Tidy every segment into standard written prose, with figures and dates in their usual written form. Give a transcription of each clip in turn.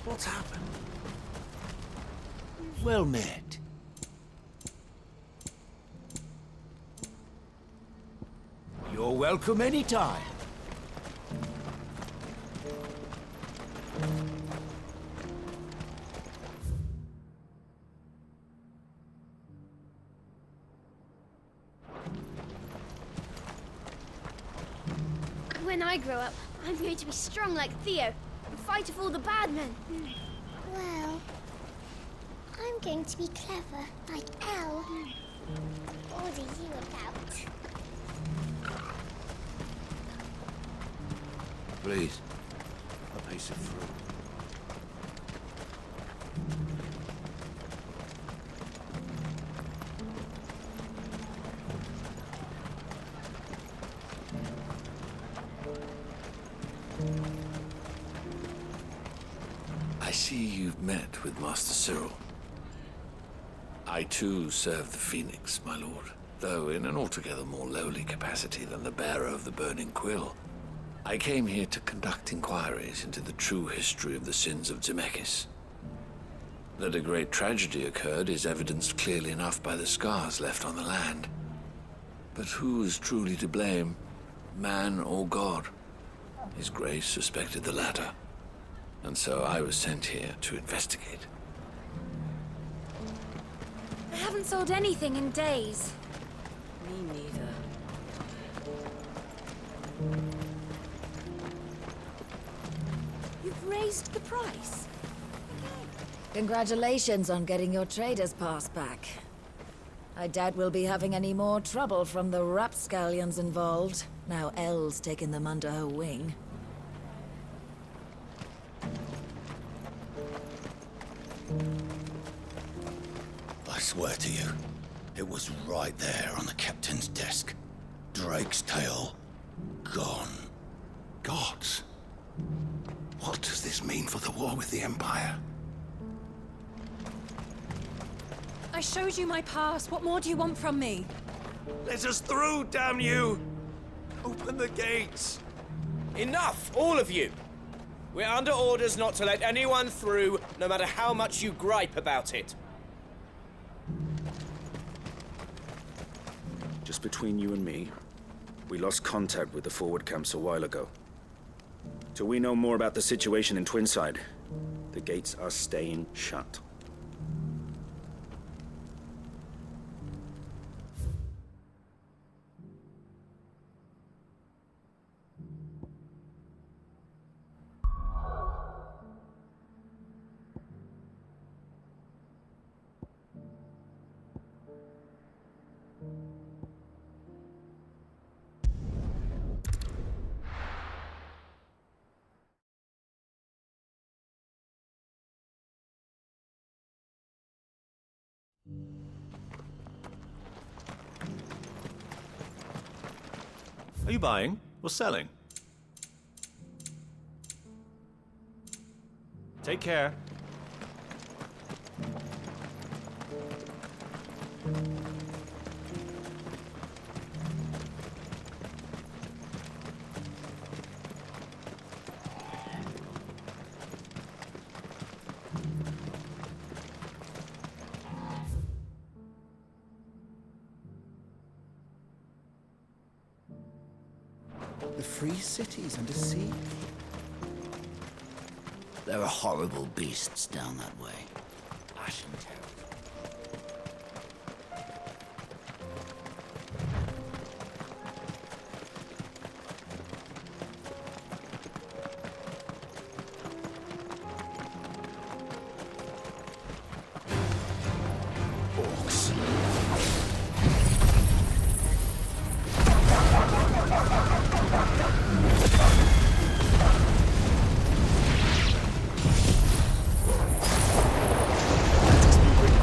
What's happened? Well met. You're welcome anytime. When I grow up, I'm going to be strong like Theo and fight off all the bad men. Well, I'm going to be clever like Elle. What are you about? Please, a piece of fruit. I see you've met with Master Cyril. I too serve the Phoenix, my lord, though in an altogether more lowly capacity than the bearer of the Burning Quill. I came here to conduct inquiries into the true history of the sins of Zemeckis. That a great tragedy occurred is evidenced clearly enough by the scars left on the land. But who is truly to blame, man or God? His Grace suspected the latter, and so I was sent here to investigate. I haven't sold anything in days. Me neither. You've raised the price. Congratulations on getting your trader's pass back. I doubt we'll be having any more trouble from the rapscallions involved, now Elle's taken them under her wing. I swear to you, it was right there on the captain's desk. Drake's tail, gone. Gods! What does this mean for the war with the Empire? I showed you my pass. What more do you want from me? Let us through, damn you! Open the gates! Enough, all of you! We're under orders not to let anyone through, no matter how much you gripe about it. Just between you and me, we lost contact with the forward camps a while ago. Till we know more about the situation in Twinside, the gates are staying shut. Are you buying or selling? Take care. The free city's under siege. There are horrible beasts down that way. Ash and terror. Orcs. Let us be ready.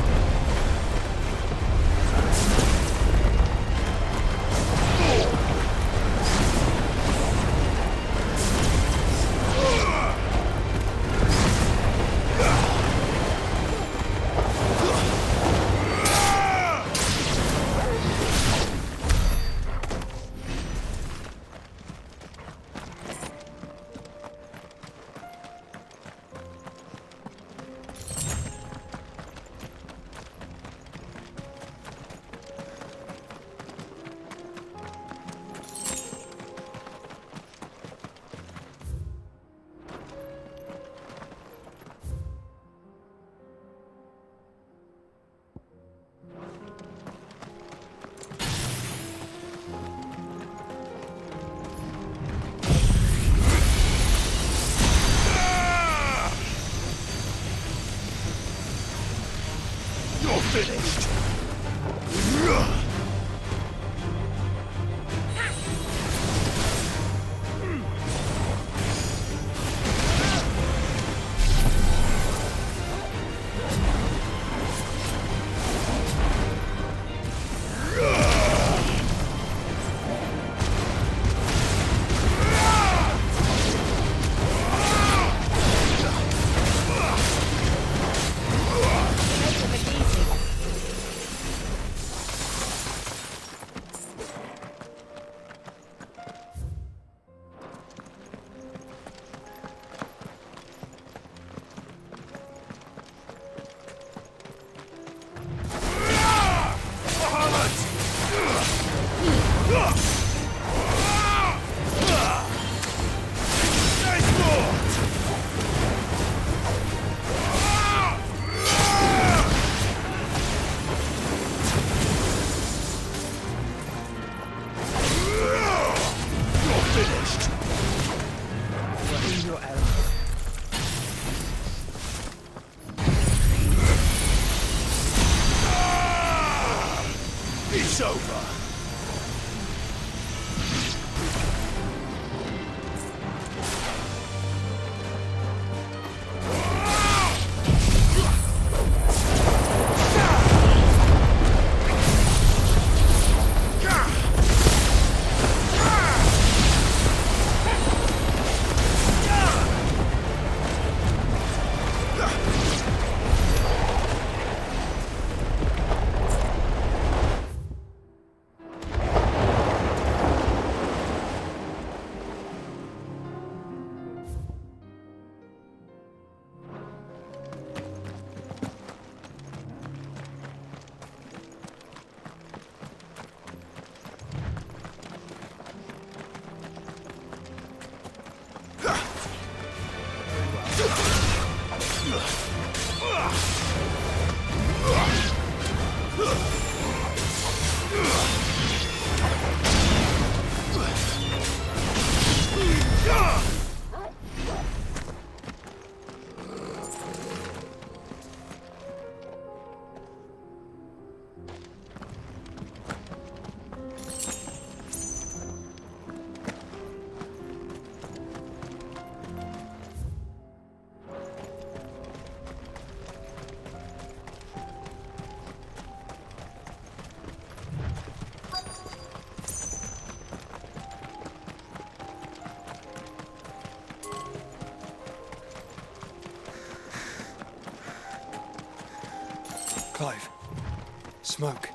smoke.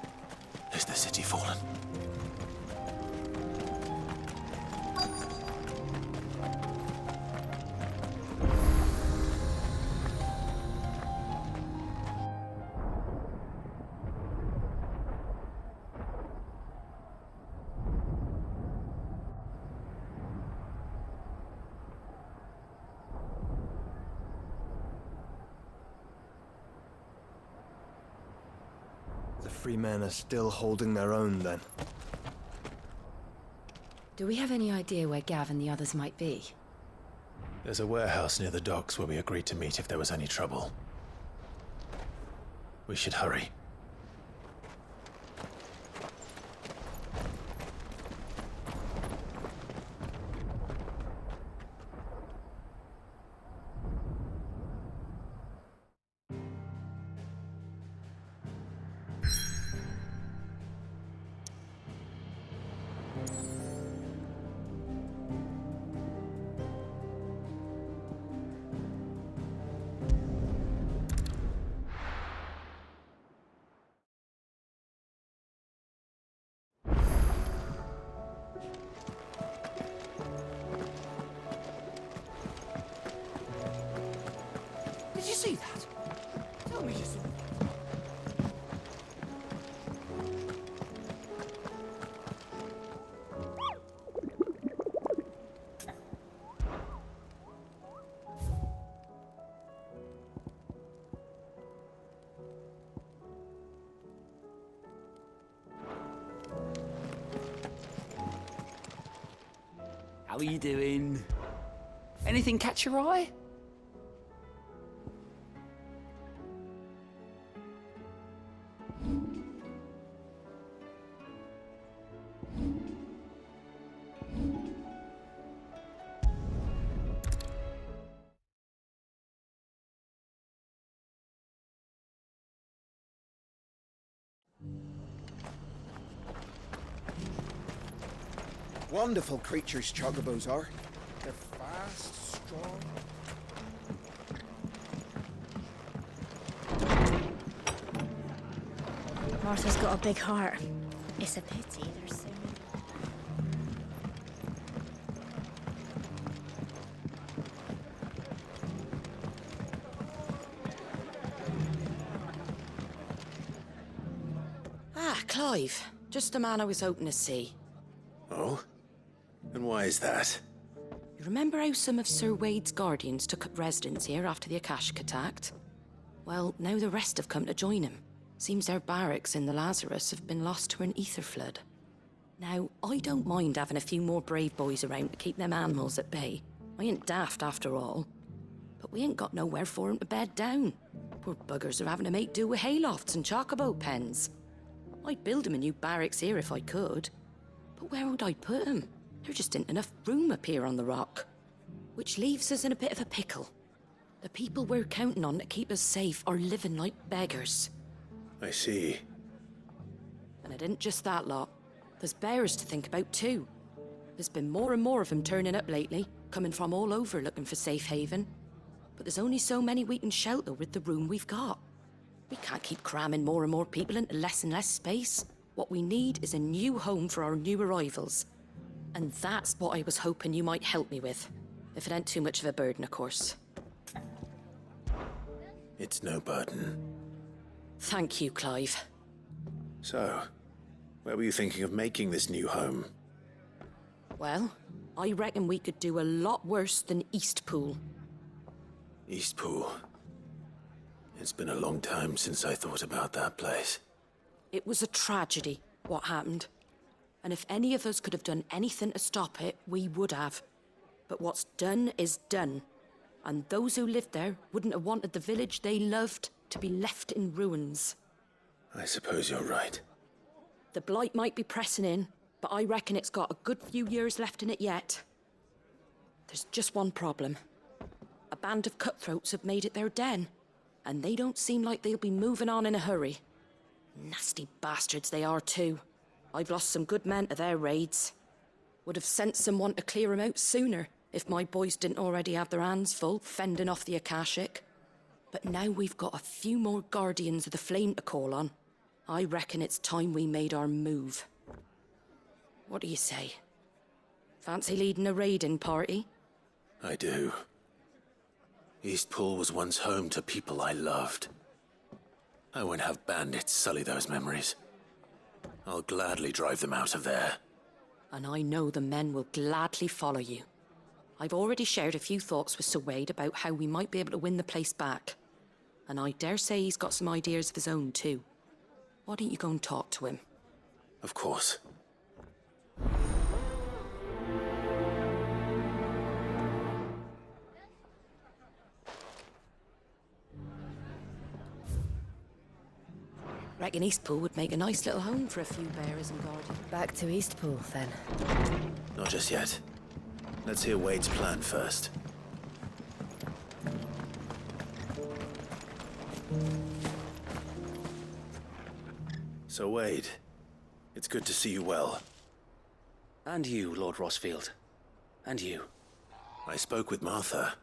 Is the city fallen? The free men are still holding their own, then. Do we have any idea where Gav and the others might be? There's a warehouse near the docks where we agreed to meet if there was any trouble. We should hurry. Did you see that? Tell me you saw that. How are you doing? Anything catch your eye? Wonderful creatures chocobos are. They're fast, strong. Martha's got a big heart. It's a pity there's so many. Ah, Clive. Just the man I was hoping to see. Oh? And why is that? You remember how some of Sir Wade's guardians took up residence here after the Akashic attacked? Well, now the rest have come to join him. Seems their barracks in the Lazarus have been lost to an ether flood. Now, I don't mind having a few more brave boys around to keep them animals at bay. I ain't daft after all. But we ain't got nowhere for 'em to bed down. Poor buggers are having to make do with haylofts and chocobo pens. I'd build 'em a new barracks here if I could. But where would I put 'em? There just ain't enough room up here on the rock. Which leaves us in a bit of a pickle. The people we're counting on to keep us safe are living like beggars. I see. And it isn't just that lot. There's bears to think about too. There's been more and more of them turning up lately, coming from all over looking for safe haven. But there's only so many we can shelter with the room we've got. We can't keep cramming more and more people into less and less space. What we need is a new home for our new arrivals. And that's what I was hoping you might help me with. If it ain't too much of a burden, of course. It's no burden. Thank you, Clive. So, where were you thinking of making this new home? Well, I reckon we could do a lot worse than Eastpool. Eastpool. It's been a long time since I thought about that place. It was a tragedy, what happened. And if any of us could have done anything to stop it, we would have. But what's done is done. And those who lived there wouldn't have wanted the village they loved to be left in ruins. I suppose you're right. The blight might be pressing in, but I reckon it's got a good few years left in it yet. There's just one problem. A band of cutthroats have made it their den, and they don't seem like they'll be moving on in a hurry. Nasty bastards they are too. I've lost some good men to their raids. Would have sent someone to clear 'em out sooner if my boys didn't already have their hands full fending off the Akashic. But now we've got a few more guardians of the flame to call on. I reckon it's time we made our move. What do you say? Fancy leading a raiding party? I do. Eastpool was once home to people I loved. I won't have bandits sully those memories. I'll gladly drive them out of there. And I know the men will gladly follow you. I've already shared a few thoughts with Sir Wade about how we might be able to win the place back. And I dare say he's got some ideas of his own too. Why don't you go and talk to him? Of course. Reckon Eastpool would make a nice little home for a few bearers and guardians. Back to Eastpool, then. Not just yet. Let's hear Wade's plan first. So, Wade, it's good to see you well. And you, Lord Rossfield. And you. I spoke with Martha.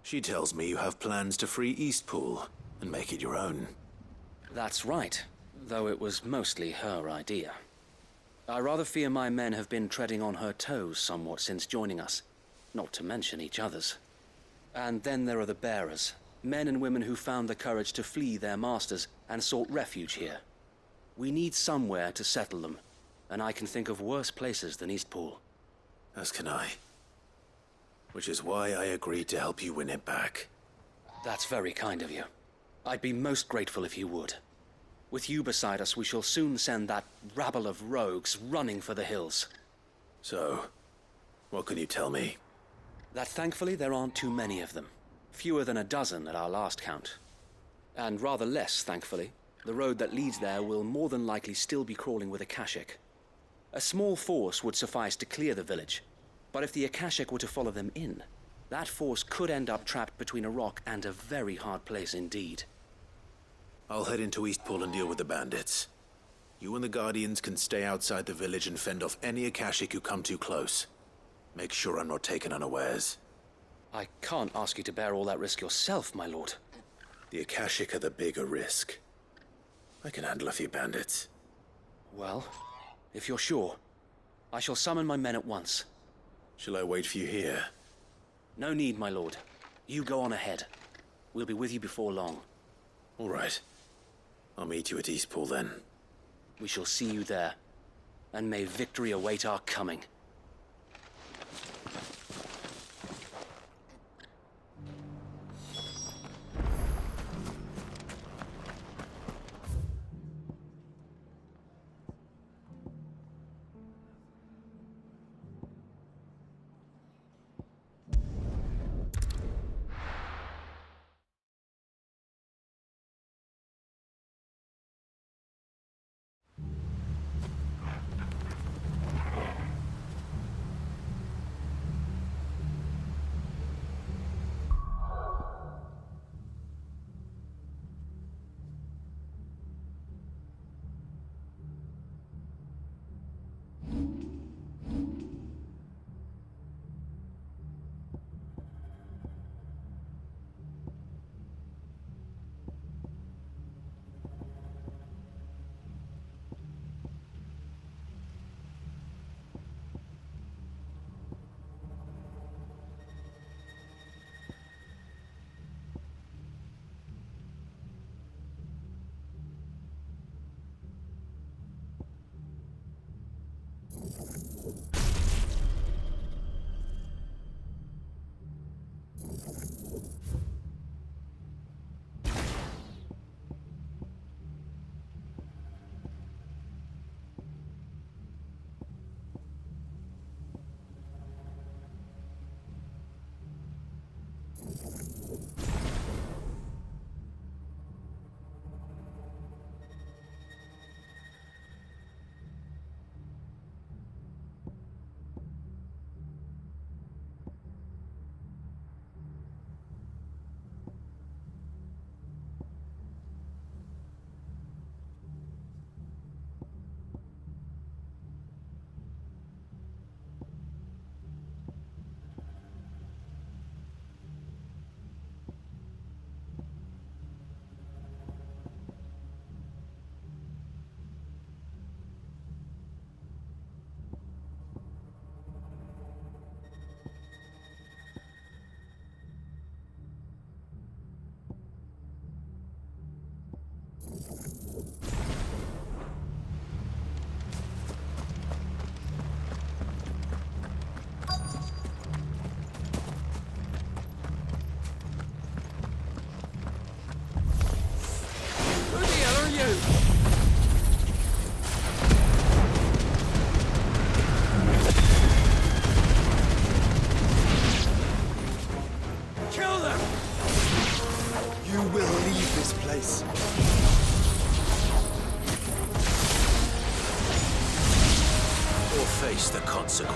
She tells me you have plans to free Eastpool and make it your own. That's right, though it was mostly her idea. I rather fear my men have been treading on her toes somewhat since joining us, not to mention each other's. And then there are the bearers, men and women who found the courage to flee their masters and sought refuge here. We need somewhere to settle them, and I can think of worse places than Eastpool. As can I. Which is why I agreed to help you win it back. That's very kind of you. I'd be most grateful if you would. With you beside us, we shall soon send that rabble of rogues running for the hills. So, what can you tell me? That thankfully there aren't too many of them. Fewer than a dozen at our last count. And rather less, thankfully. The road that leads there will more than likely still be crawling with Akashic. A small force would suffice to clear the village, but if the Akashic were to follow them in, that force could end up trapped between a rock and a very hard place indeed. I'll head into Eastpool and deal with the bandits. You and the Guardians can stay outside the village and fend off any Akashic who come too close. Make sure I'm not taken unawares. I can't ask you to bear all that risk yourself, my lord. The Akashic are the bigger risk. I can handle a few bandits. Well, if you're sure, I shall summon my men at once. Shall I wait for you here? No need, my lord. You go on ahead. We'll be with you before long. All right. I'll meet you at Eastpool then. We shall see you there. And may victory await our coming.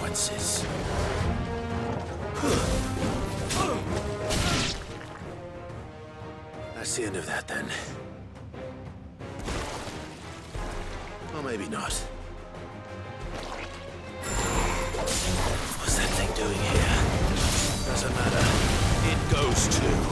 consequences. That's the end of that, then. Or maybe not. What's that thing doing here? Doesn't matter. It goes too.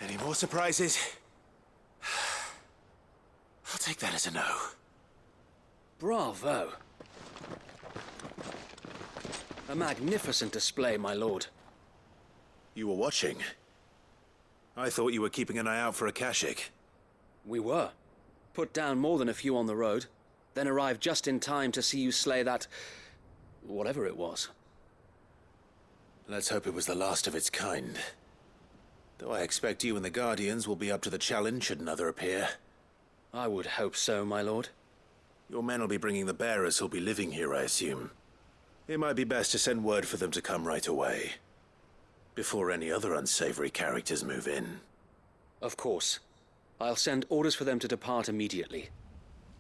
Any more surprises? I'll take that as a no. Bravo. A magnificent display, my lord. You were watching? I thought you were keeping an eye out for a Kashik. We were. Put down more than a few on the road, then arrived just in time to see you slay that... whatever it was. Let's hope it was the last of its kind. Though I expect you and the Guardians will be up to the challenge should another appear. I would hope so, my lord. Your men will be bringing the bearers who'll be living here, I assume. It might be best to send word for them to come right away, before any other unsavory characters move in. Of course. I'll send orders for them to depart immediately.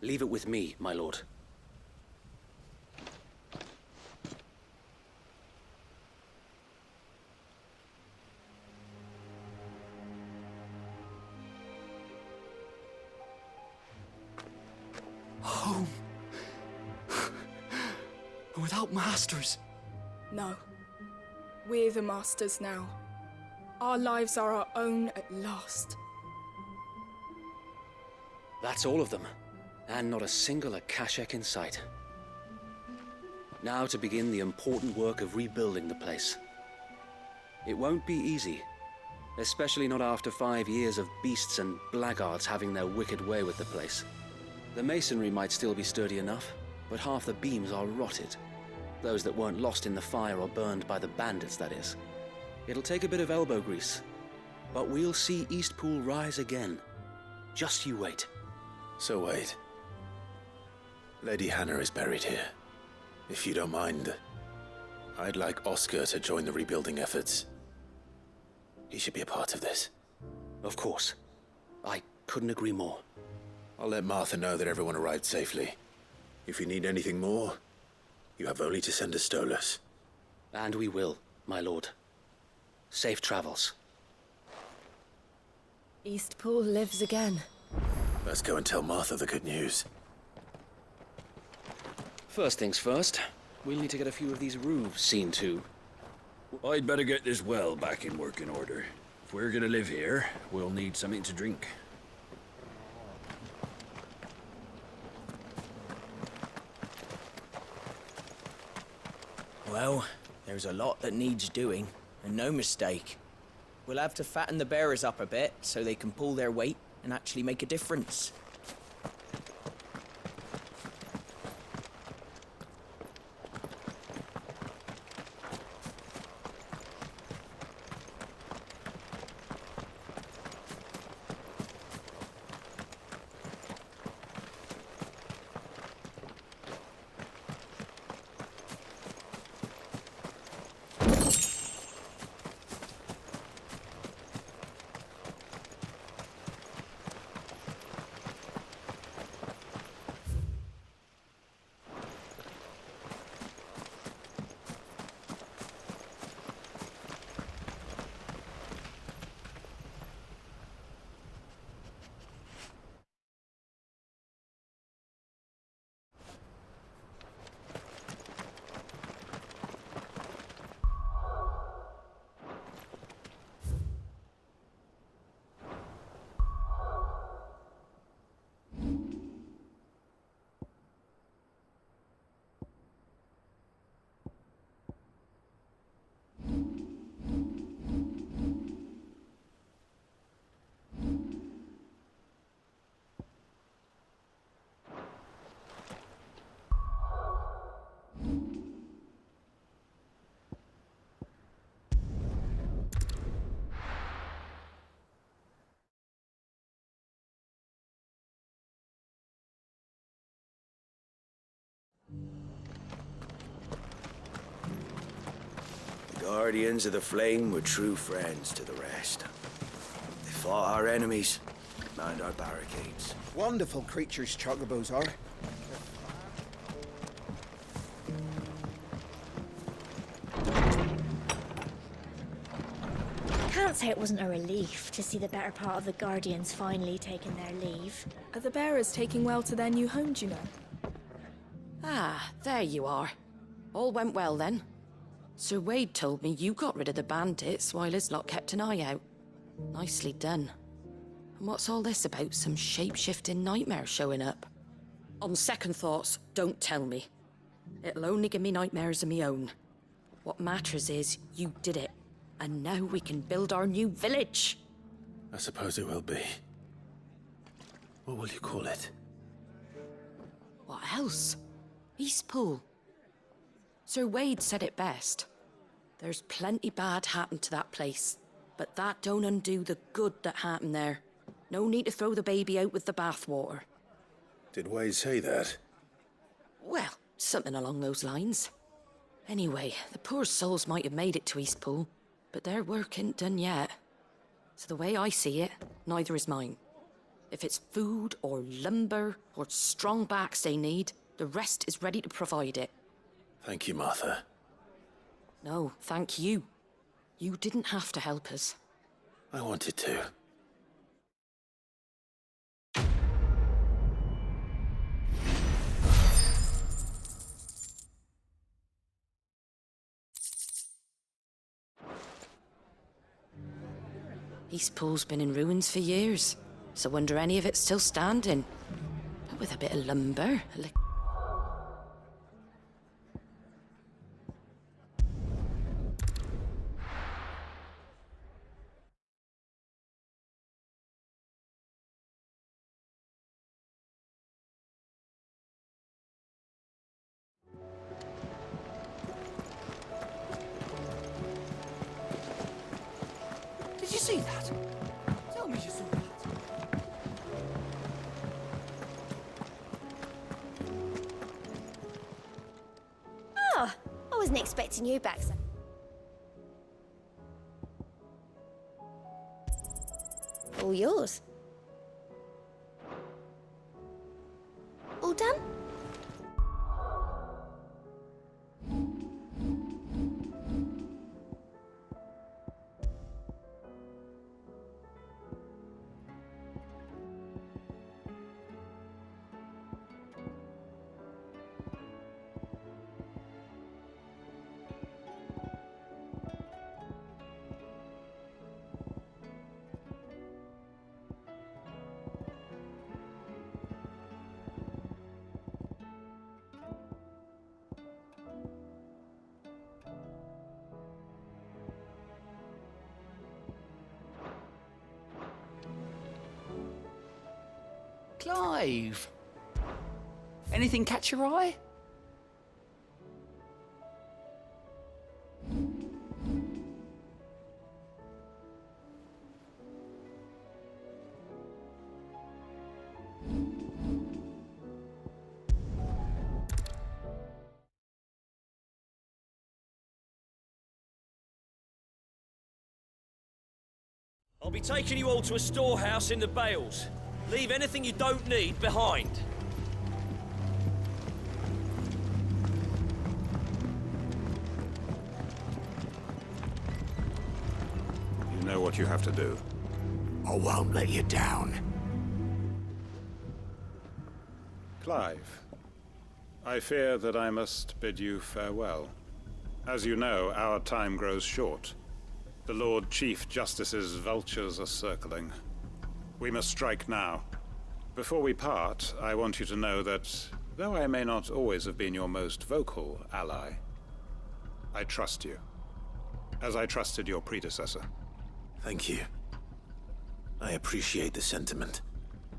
Leave it with me, my lord. Home. Without masters. No. We're the masters now. Our lives are our own at last. That's all of them. And not a single Akashek in sight. Now to begin the important work of rebuilding the place. It won't be easy. Especially not after 5 years of beasts and blackguards having their wicked way with the place. The masonry might still be sturdy enough, but half the beams are rotted. Those that weren't lost in the fire or burned by the bandits, that is. It'll take a bit of elbow grease, but we'll see Eastpool rise again. Just you wait. So wait. Lady Hannah is buried here. If you don't mind, I'd like Oscar to join the rebuilding efforts. He should be a part of this. Of course. I couldn't agree more. I'll let Martha know that everyone arrived safely. If you need anything more, you have only to send a Stolas. And we will, my lord. Safe travels. Eastpool lives again. Let's go and tell Martha the good news. First things first, we'll need to get a few of these roofs seen to. I'd better get this well back in working order. If we're gonna live here, we'll need something to drink. Well, there's a lot that needs doing, and no mistake. We'll have to fatten the bearers up a bit so they can pull their weight and actually make a difference. Guardians of the Flame were true friends to the rest. They fought our enemies, manned our barricades. Wonderful creatures chocobos are. Can't say it wasn't a relief to see the better part of the Guardians finally taking their leave. Are the bearers taking well to their new home, do you know? Ah, there you are. All went well then. Sir Wade told me you got rid of the bandits while his lot kept an eye out. Nicely done. And what's all this about some shape-shifting nightmare showing up? On second thoughts, don't tell me. It'll only give me nightmares of me own. What matters is you did it. And now we can build our new village. I suppose it will be. What will you call it? What else? Eastpool. Sir Wade said it best. There's plenty bad happened to that place, but that don't undo the good that happened there. No need to throw the baby out with the bathwater. Did Wade say that? Well, something along those lines. Anyway, the poor souls might have made it to Eastpool, but their work ain't done yet. So the way I see it, neither is mine. If it's food or lumber or strong backs they need, the rest is ready to provide it. Thank you, Martha. No, thank you. You didn't have to help us. I wanted to. Eastpool's been in ruins for years, so wonder any of it's still standing. But with a bit of lumber, Did you see that? Tell me you saw that. Oh, I wasn't expecting you back, sir. All yours. All done? Clive. Anything catch your eye? I'll be taking you all to a storehouse in the Bales. Leave anything you don't need behind. You know what you have to do. I won't let you down. Clive, I fear that I must bid you farewell. As you know, our time grows short. The Lord Chief Justice's vultures are circling. We must strike now. Before we part, I want you to know that, though I may not always have been your most vocal ally, I trust you, as I trusted your predecessor. Thank you. I appreciate the sentiment,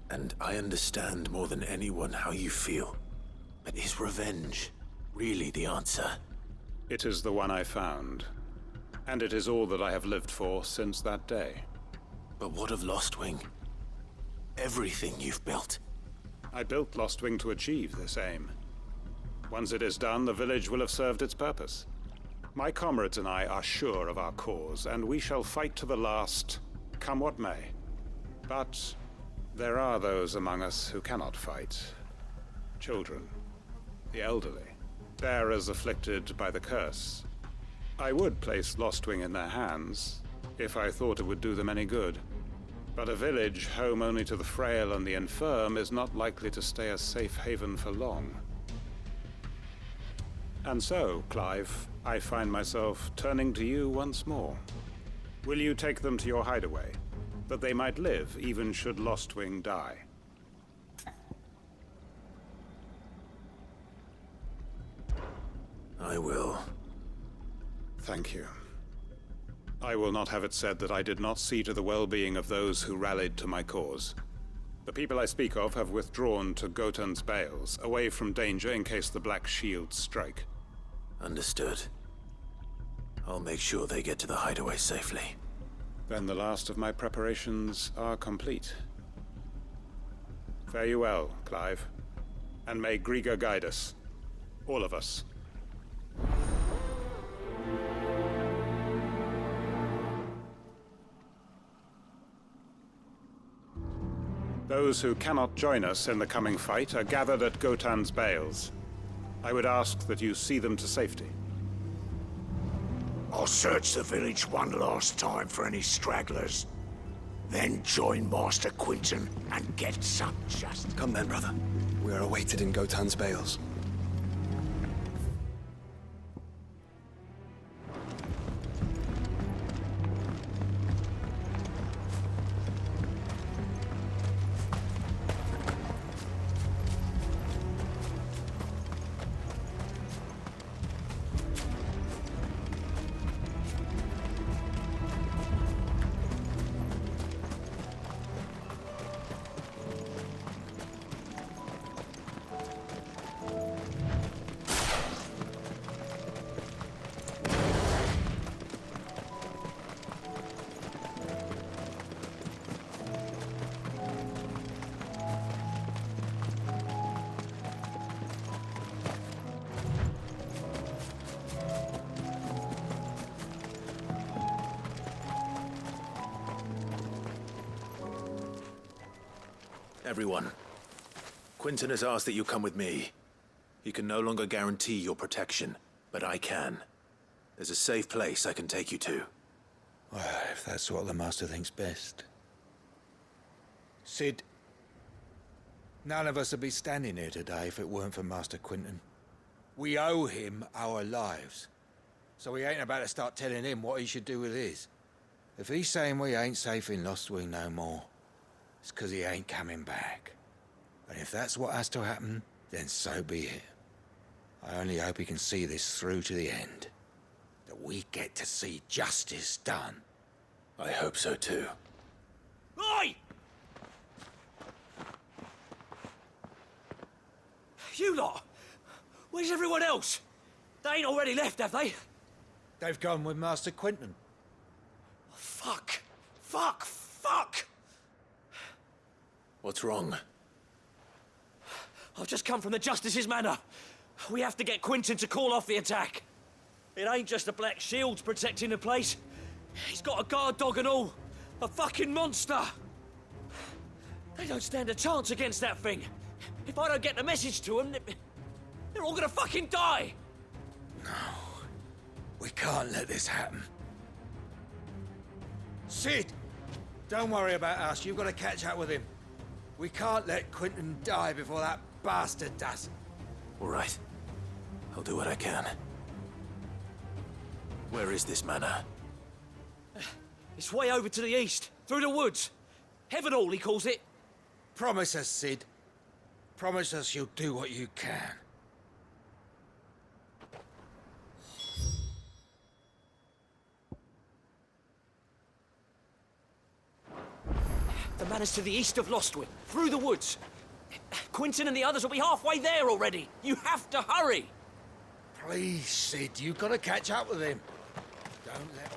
and I understand more than anyone how you feel. But is revenge really the answer? It is the one I found, and it is all that I have lived for since that day. But what of Lostwing? Everything you've built. I built Lostwing to achieve this aim. Once it is done, the village will have served its purpose. My comrades and I are sure of our cause, and we shall fight to the last, come what may. But there are those among us who cannot fight. Children, the elderly, bearers afflicted by the curse. I would place Lostwing in their hands, if I thought it would do them any good. But a village home only to the frail and the infirm is not likely to stay a safe haven for long. And so, Clive, I find myself turning to you once more. Will you take them to your hideaway, that they might live even should Lostwing die? I will. Thank you. I will not have it said that I did not see to the well-being of those who rallied to my cause. The people I speak of have withdrawn to Gotan's Bales, away from danger in case the Black Shields strike. Understood. I'll make sure they get to the hideaway safely. Then the last of my preparations are complete. Fare you well, Clive. And may Griga guide us. All of us. Those who cannot join us in the coming fight are gathered at Gotan's Bales. I would ask that you see them to safety. I'll search the village one last time for any stragglers. Then join Master Quinton and get some justice. Come then, brother. We are awaited in Gotan's Bales. Everyone, Quinton has asked that you come with me. He can no longer guarantee your protection, but I can. There's a safe place I can take you to. Well, if that's what the Master thinks best. Sid, none of us would be standing here today if it weren't for Master Quinton. We owe him our lives. So we ain't about to start telling him what he should do with his. If he's saying we ain't safe in Lostwing no more, it's 'cause he ain't coming back. And if that's what has to happen, then so be it. I only hope he can see this through to the end. That we get to see justice done. I hope so too. Oi! You lot! Where's everyone else? They ain't already left, have they? They've gone with Master Quinton. Fuck! Fuck! Fuck! What's wrong? I've just come from the Justice's Manor. We have to get Quinton to call off the attack. It ain't just the Black Shields protecting the place. He's got a guard dog and all. A fucking monster. They don't stand a chance against that thing. If I don't get the message to them, they're all gonna fucking die. No. We can't let this happen. Sid! Don't worry about us. You've got to catch up with him. We can't let Quinton die before that bastard does. All right. I'll do what I can. Where is this manor? It's way over to the east, through the woods. Heaven Hall, he calls it. Promise us, Sid. Promise us you'll do what you can. The manor's to the east of Lostwing, through the woods. Quinton and the others will be halfway there already. You have to hurry. Please, Sid, you've got to catch up with him. Don't let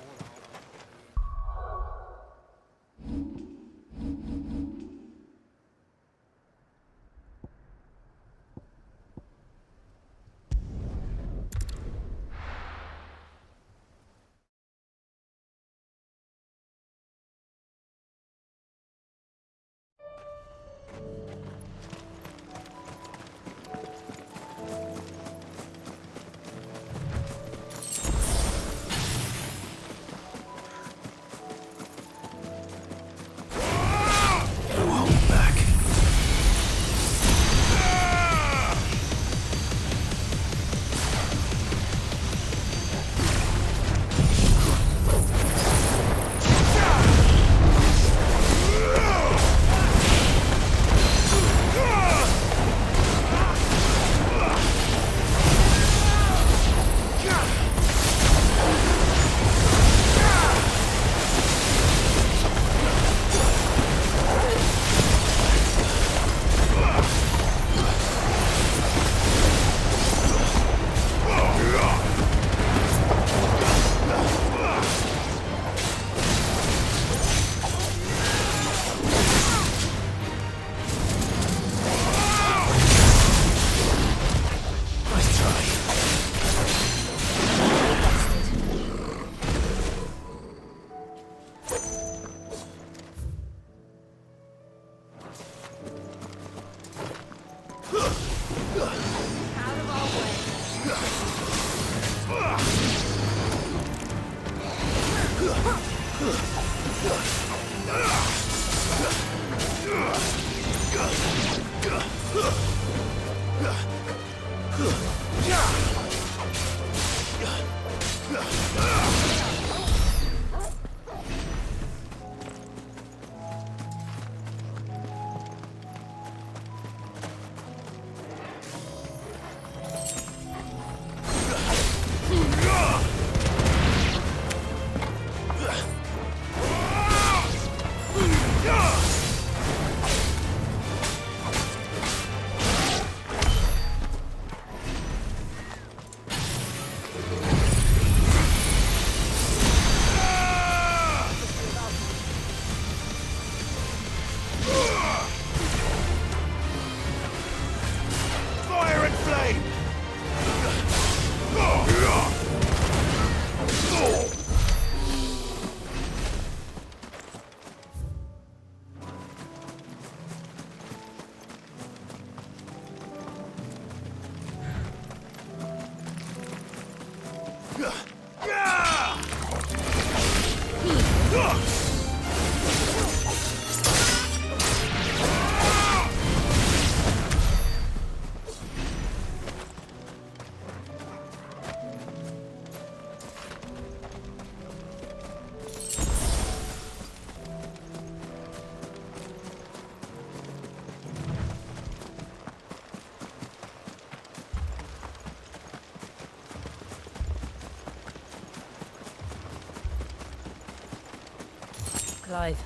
Clive,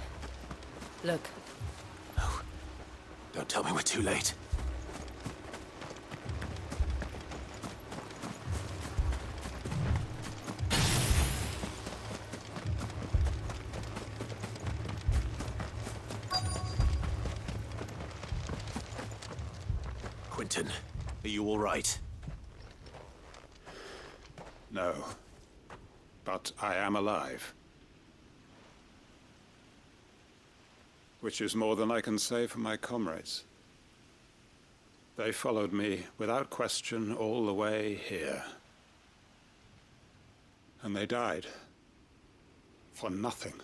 look. No. Don't tell me we're too late. Quentin, are you all right? No. But I am alive. Which is more than I can say for my comrades. They followed me without question all the way here. And they died. For nothing.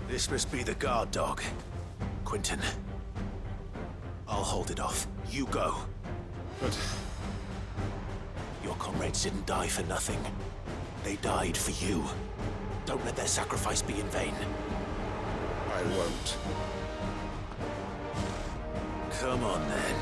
This must be the guard dog. Quentin. I'll hold it off. You go. But... your comrades didn't die for nothing. They died for you. Don't let their sacrifice be in vain. I won't. Come on, then.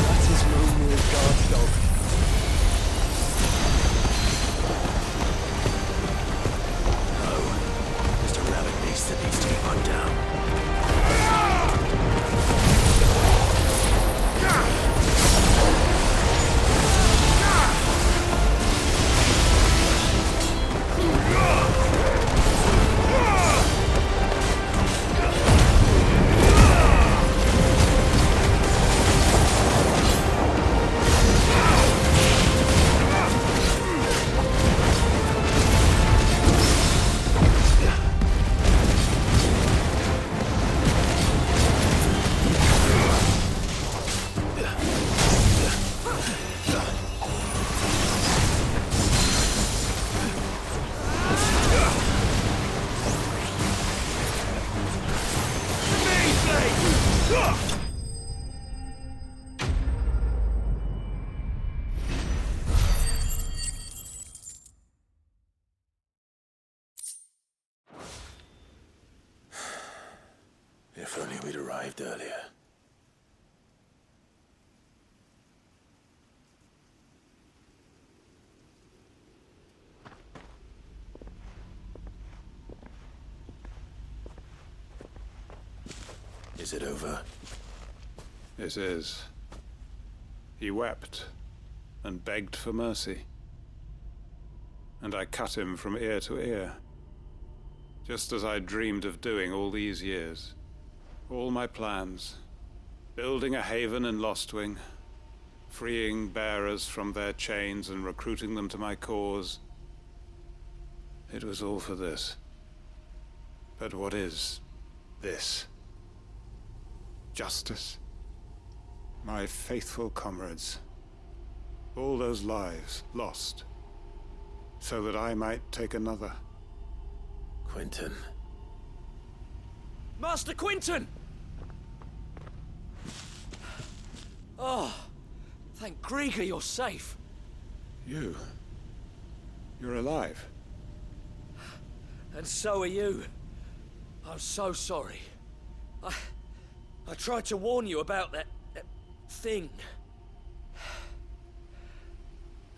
That is no mere guard dog. That needs to be put down. If only we'd arrived earlier. Is it over? It is. He wept and begged for mercy. And I cut him from ear to ear, just as I dreamed of doing all these years. All my plans. Building a haven in Lostwing, freeing bearers from their chains and recruiting them to my cause. It was all for this. But what is this? Justice? My faithful comrades. All those lives lost, so that I might take another. Quentin. Master Quentin! Oh, thank Grieger you're safe. You're alive. And so are you. I'm so sorry. I tried to warn you about that thing.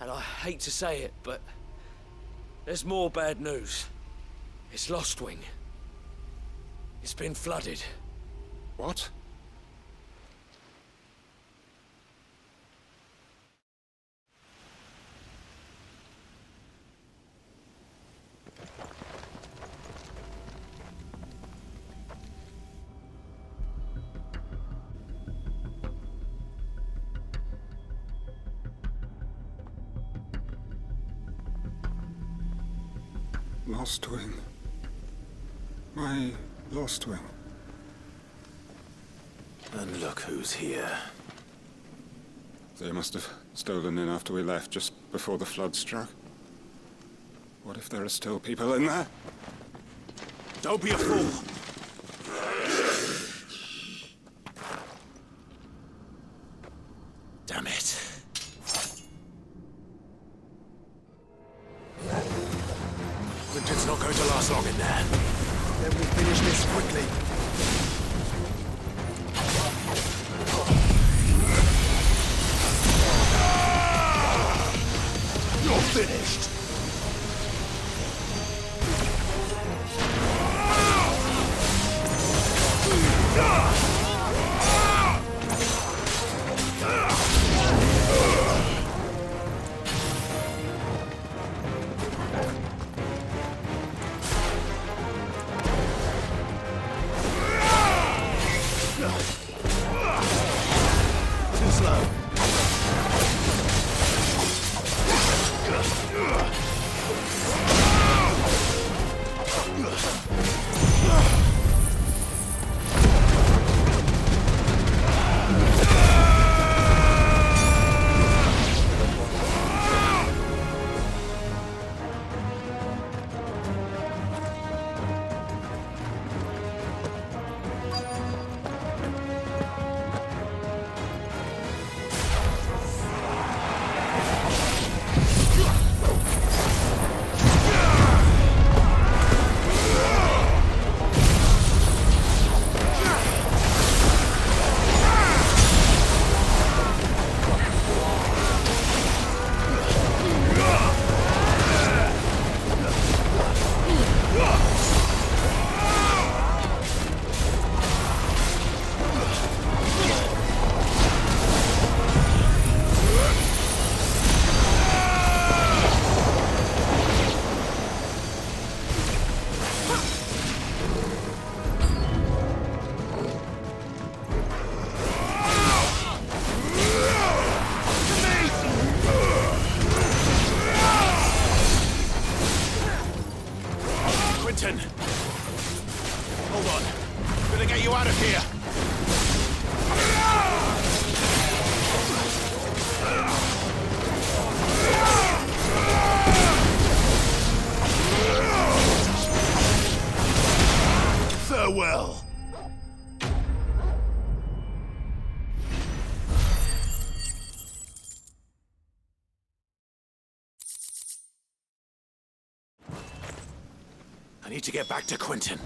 And I hate to say it, but there's more bad news. It's Lostwing. It's been flooded. What? Lostwing. My Lostwing. And look who's here. They must have stolen in after we left, just before the flood struck. What if there are still people in there? Don't be a fool! Damn it. Quentin's not going to last long in there. Then we finish this quickly. You're finished! Too slow. Quentin! Hold on. I'm gonna get you out of here! Farewell! I need to get back to Quentin.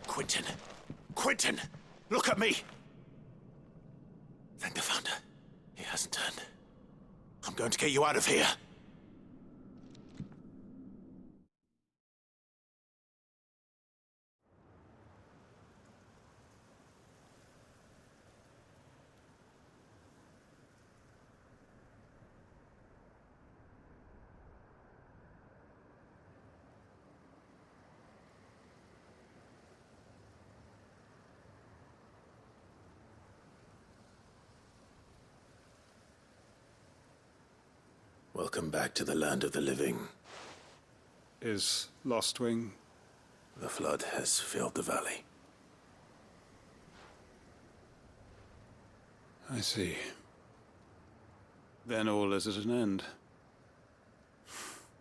Quentin! Quentin! Look at me! Thank the Founder. He hasn't turned. I'm going to get you out of here. Welcome back to the land of the living. Is Lostwing? The flood has filled the valley. I see. Then all is at an end.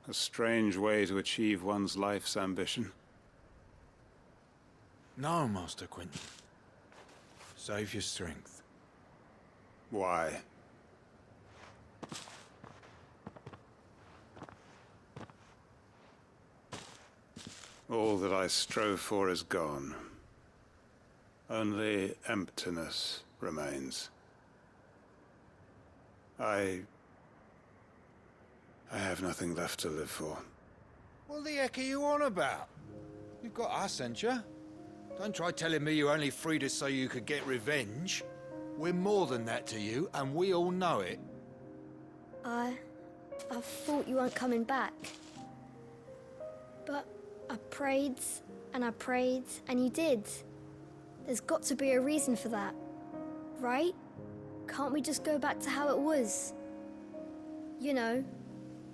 A strange way to achieve one's life's ambition. No, Master Quinton. Save your strength. Why? All that I strove for is gone. Only emptiness remains. I have nothing left to live for. What the heck are you on about? You've got us, ain't you? Don't try telling me you only freed us so you could get revenge. We're more than that to you, and we all know it. I thought you weren't coming back. But I prayed, and you did. There's got to be a reason for that, right? Can't we just go back to how it was? You know,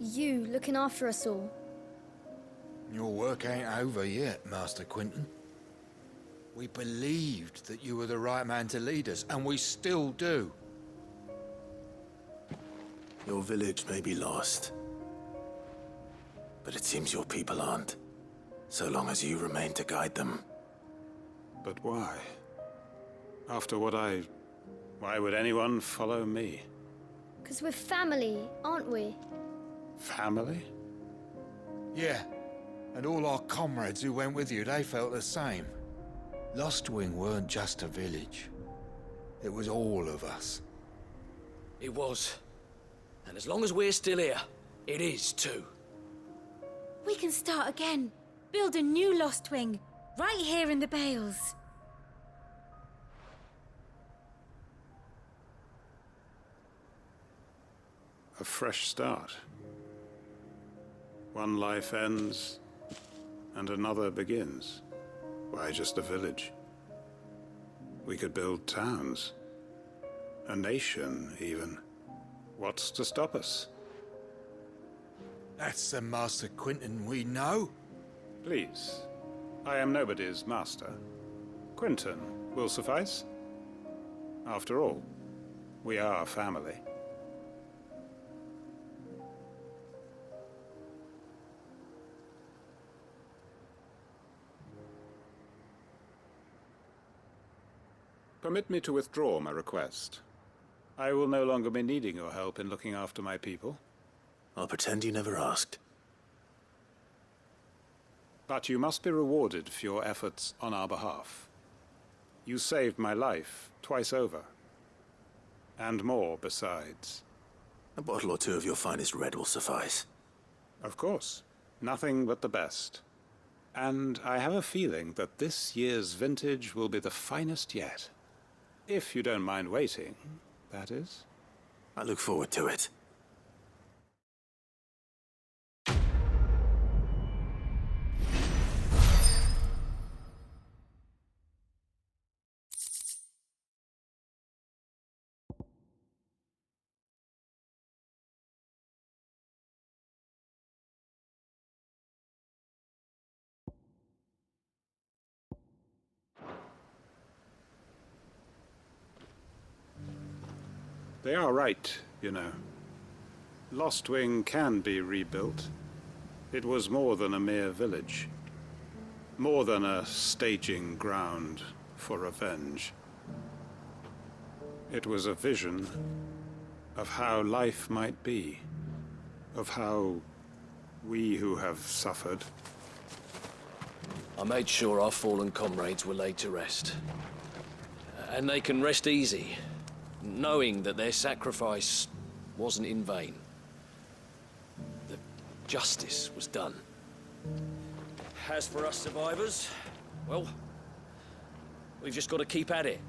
you looking after us all. Your work ain't over yet, Master Quinton. We believed that you were the right man to lead us, and we still do. Your village may be lost, but it seems your people aren't, so long as you remain to guide them. But why? After what why would anyone follow me? 'Cause we're family, aren't we? Family? Yeah, and all our comrades who went with you, they felt the same. Lostwing weren't just a village. It was all of us. It was. And as long as we're still here, it is too. We can start again. Build a new Lostwing, right here in the Bales. A fresh start. One life ends, and another begins. Why just a village? We could build towns. A nation, even. What's to stop us? That's the Master Quinton we know. Please. I am nobody's master. Quinton will suffice. After all, we are family. Permit me to withdraw my request. I will no longer be needing your help in looking after my people. I'll pretend you never asked. But you must be rewarded for your efforts on our behalf. You saved my life twice over. And more besides. A bottle or two of your finest red will suffice. Of course. Nothing but the best. And I have a feeling that this year's vintage will be the finest yet. If you don't mind waiting, that is. I look forward to it. They are right, you know. Lostwing can be rebuilt. It was more than a mere village. More than a staging ground for revenge. It was a vision of how life might be. Of how we who have suffered. I made sure our fallen comrades were laid to rest. And they can rest easy, knowing that their sacrifice wasn't in vain. That justice was done. As for us survivors, well, we've just got to keep at it.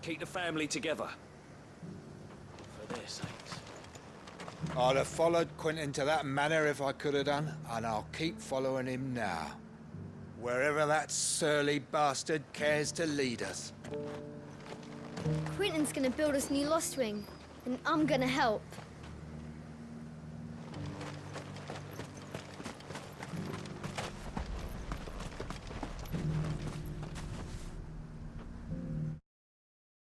Keep the family together. For their sakes. I'd have followed Quinton to that manor if I could have done, and I'll keep following him now. Wherever that surly bastard cares to lead us. Quinton's gonna build us new Lostwing, and I'm gonna help.